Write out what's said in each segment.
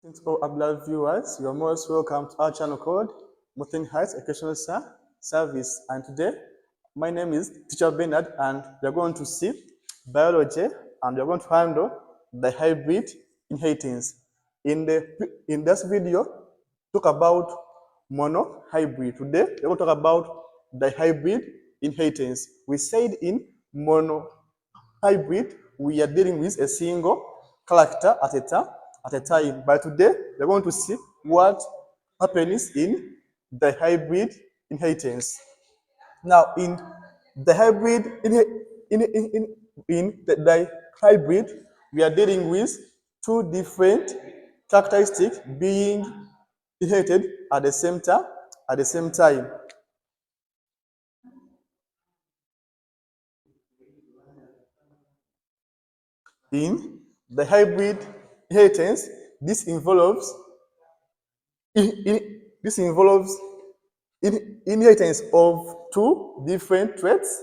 Since all Abla viewers, you are most welcome to our channel called Mountain Heights Educational Service. And today, my name is Teacher Bernard, and we are going to see biology, and we are going to handle the hybrid inheritance. In this video, talk about monohybrid. Today, we are going to talk about the hybrid inheritance. We said in monohybrid, we are dealing with a single character at a time. But today, we're going to see what happens in the hybrid inheritance. Now, in the hybrid in the hybrid, we are dealing with two different characteristics being inherited at the same time. At the same time, in the hybrid inheritance, this involves this involves inheritance of two different traits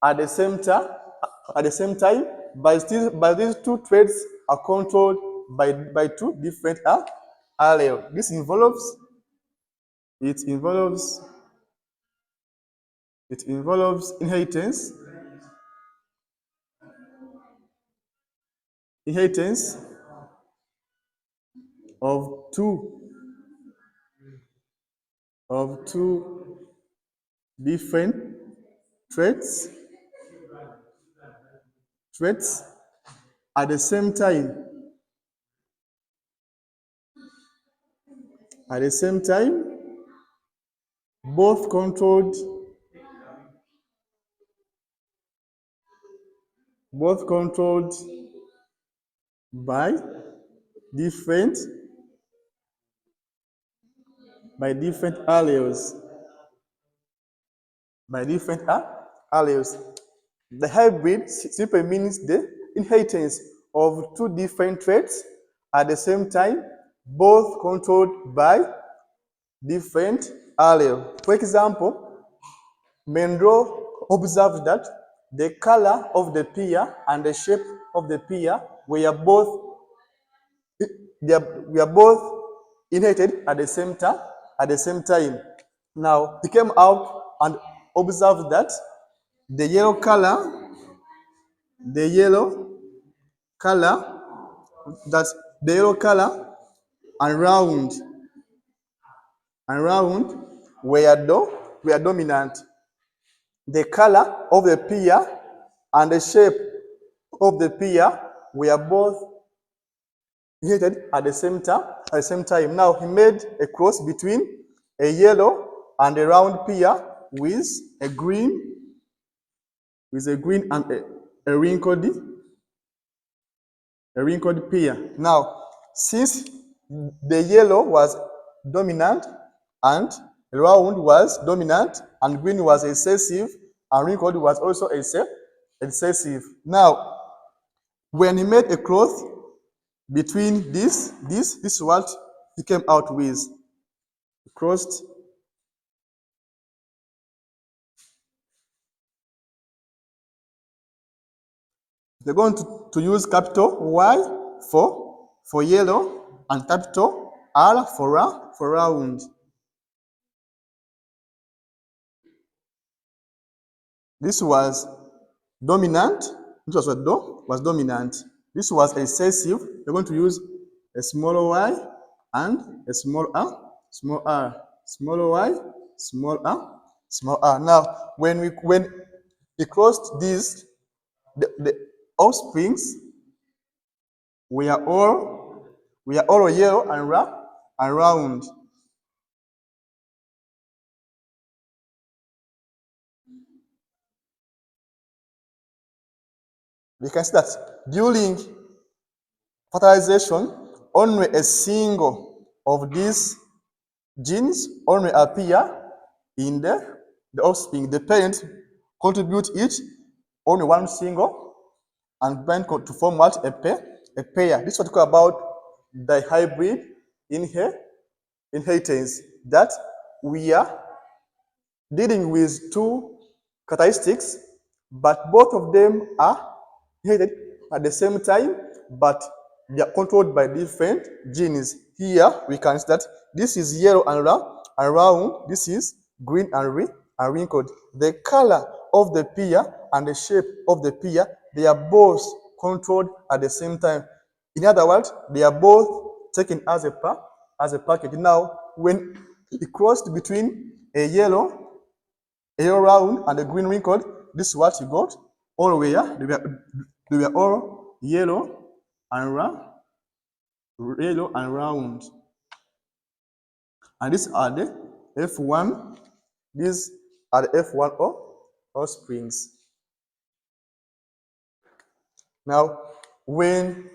at the same time, but these two traits are controlled by two different alleles. It involves it involves inheritance of two different traits traits at the same time. At the same time, both controlled both controlled by different different alleles. By different alleles. The hybrid simply means the inheritance of two different traits at the same time, both controlled by different alleles. For example, Mendel observed that the color of the pear and the shape of the pear we are both inherited at the same time. Now he came out and observed that the yellow color, the yellow color, that the yellow color and round were dominant. The color of the pear and the shape of the pear were both inherited at the same time. Now he made a cross between a yellow and a round pear with a green and a wrinkled pear. Now, since the yellow was dominant and round was dominant and green was recessive and wrinkled was also recessive. Now, when he made a cross between this is what he came out with. Crossed. They're going to use capital Y for yellow and capital R for round. This was dominant. This was dominant. This was recessive. We're going to use a small y and a small r, small r, small y, small r, small r. Now, when we crossed these, the offsprings we are all yellow and round. We can see that during fertilization, only a single of these genes only appear in the offspring. The parent contribute each only one single and bind to form what? A pair. This is what we call about the hybrid inheritance, that we are dealing with two characteristics, but both of them are inherited at the same time, but they are controlled by different genes. Here we can see that this is yellow and round, this is green and wrinkled. The color of the pear and the shape of the pear, they are both controlled at the same time. In other words, they are both taken as a package. Now, when it crossed between a yellow round and a green wrinkled, this is what you got. All they were all yellow and round. And these are the F1. These are the F1 offsprings. Now, when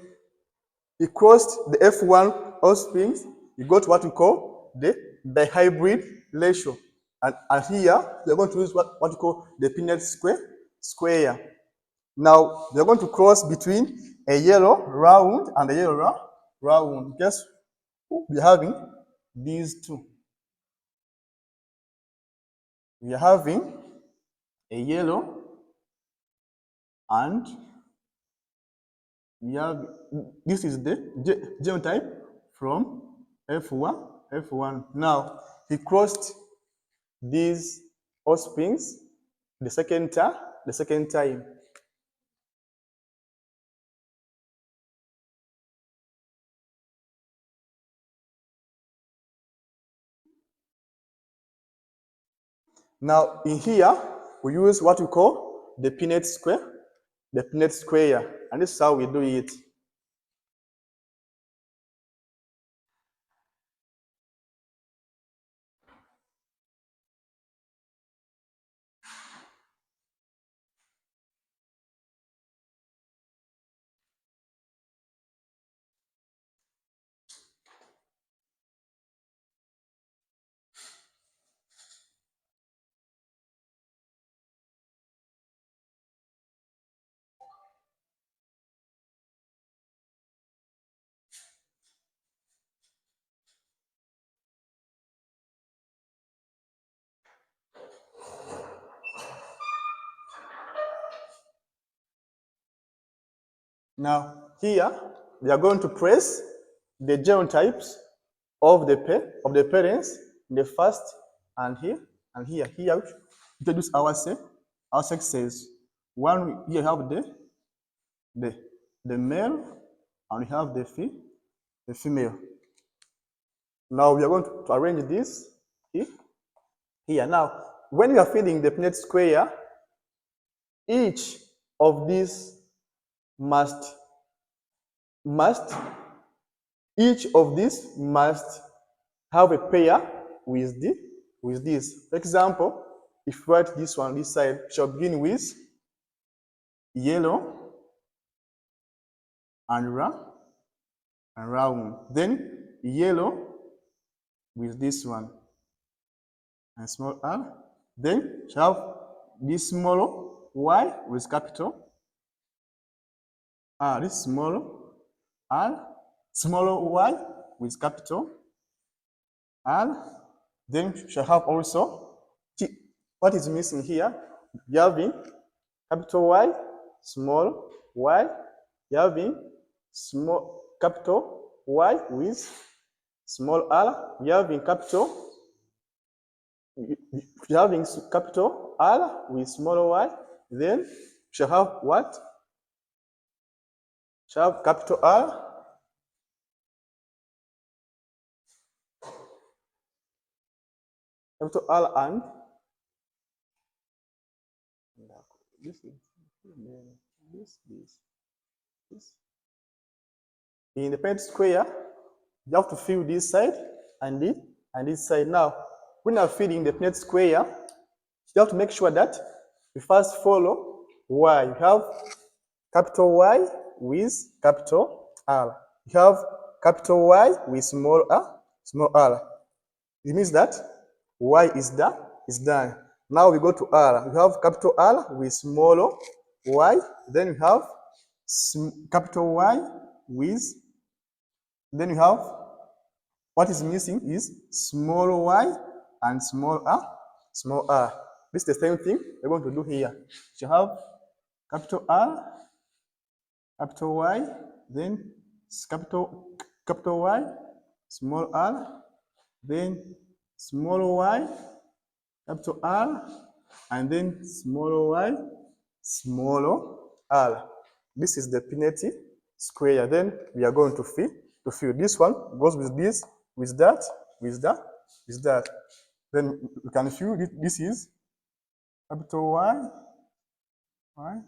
you crossed the F1 offsprings, you got what we call the dihybrid ratio. And here, we're going to use what we call the Punnett square. Now, we're going to cross between a yellow round and a yellow round. Guess we're having these two. We are having a yellow and we have this is the genotype from F1. Now he crossed these offsprings the second time. Now in here we use what we call the Punnett square, and this is how we do it. Now here we are going to press the genotypes of the parents, the first and here and here. Here we introduce our sexes. One here have the the male and we have the female. Now we are going to arrange this here. Now, when you are filling the Punnett square, each of these must each of these must have a pair with this. For example, if we write this one, this side shall begin with yellow and round. Then yellow with this one and small r. Then shall have this small y with capital R. This small r, smaller y with capital R. Then shall have also what is missing here. You having capital Y, small y. You having small capital Y with small r. You having capital R with small y. Then shall have what? Shall have capital R and this. In the Punnett square, you have to fill this side and this side. Now, when you're filling the Punnett square, you have to make sure that you first follow Y. You have capital Y with capital R. You have capital Y with small r. It means that Y is done. Now we go to R. We have capital R with small y. Then we have capital Y with, then we have what is missing is small y and small r. This is the same thing we're going to do here. You have capital R, capital Y, then capital Y, small r, then small y, capital R, and then small y, small r. This is the Pineti square. Then we are going to fill. This one goes with this, with that, with that, with that. Then we can fill it. This is capital Y, Y.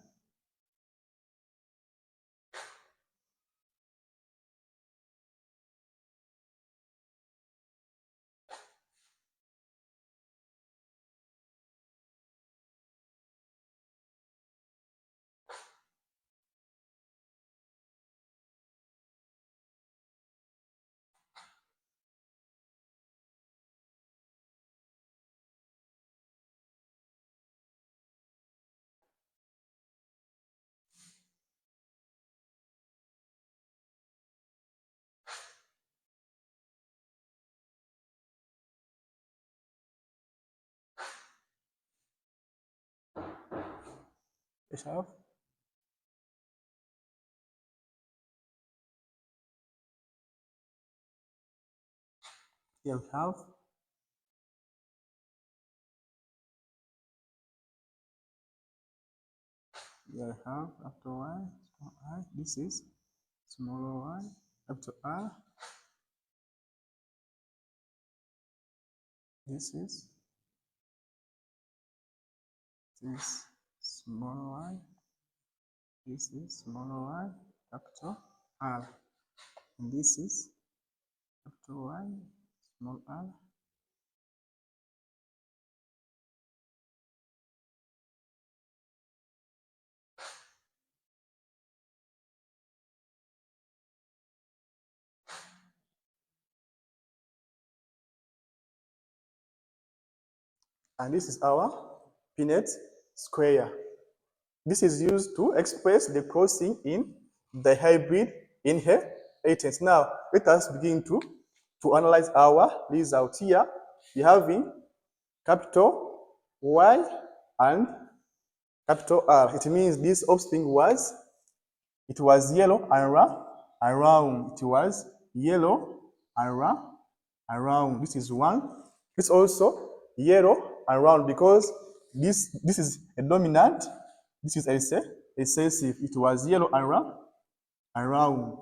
We have here we have after Y, small I. This is small y, after R. This is small y. This is small y, capital R. And this is capital Y, small r. And this is our Pineti square. This is used to express the crossing in the hybrid inheritance. Now, let us begin to analyze our result here. We having capital Y and capital R. It means this offspring was yellow and round. It was yellow and round. This is one. It's also yellow and round because this is a dominant. This is a recessive. It was yellow and round.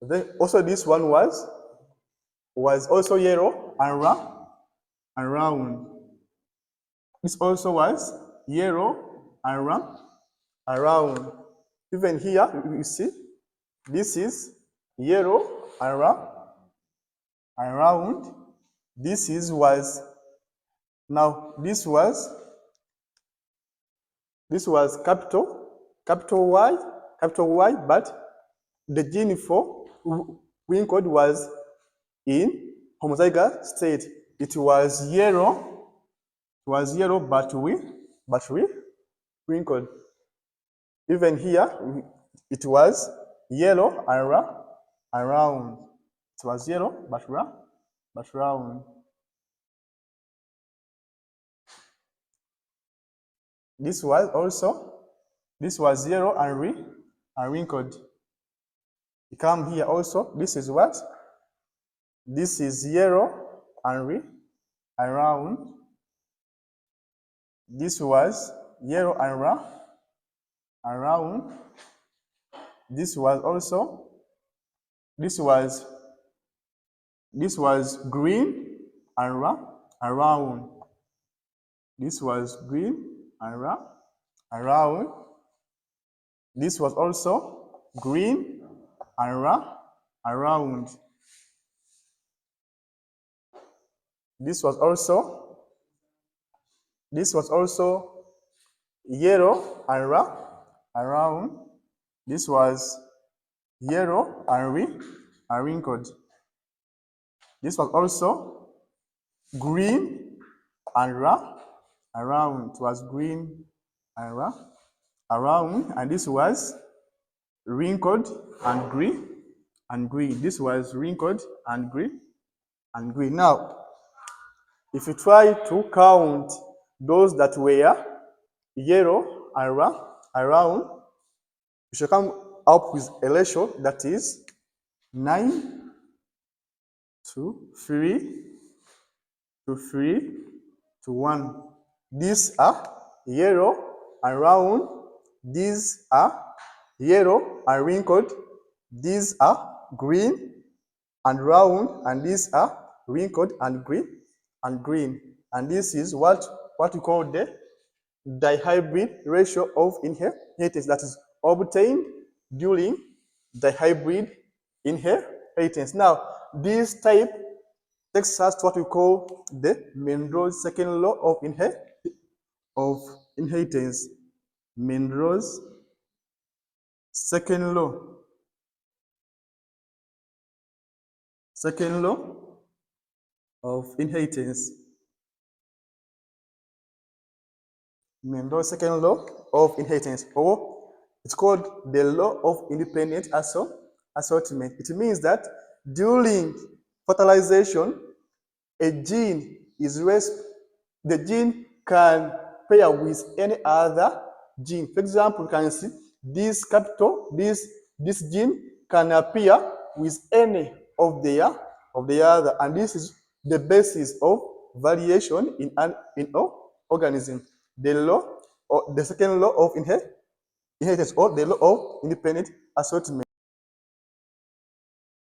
Then also this one was also yellow and round. This also was yellow and round. Even here, you see, this is yellow and round. This was capital Y, but the gene for wrinkled was in homozygous state. It was yellow, but we wrinkled. Even here, it was yellow and round. It was yellow but round. This was yellow and wrinkled. You come here also. This is what? This is yellow and round. This was yellow and round. This was green and round. This was green and round. This was also green and round. This was also yellow and round. This was yellow and wrinkled. This was also green and round. It was green and round. And this was wrinkled and green. This was wrinkled and green. Now, if you try to count those that were yellow and round, you should come up with a ratio that is 9 to 3 to 3 to 1. These are yellow and round. These are yellow and wrinkled. These are green and round, and these are wrinkled and green. And this is what we call the dihybrid ratio of inheritance that is obtained during dihybrid inheritance. Now, this type takes us to what we call the Mendel's second law of inheritance. Mendel's second law. Second law of inheritance. Mendel's second law of inheritance, or it's called the law of independent assortment. It means that during fertilization, a gene is the gene can pair with any other gene. For example, you can see this this gene can appear with any of the other, and this is the basis of variation in an organism. The law, or the second law of inheritance, or the law of independent assortment.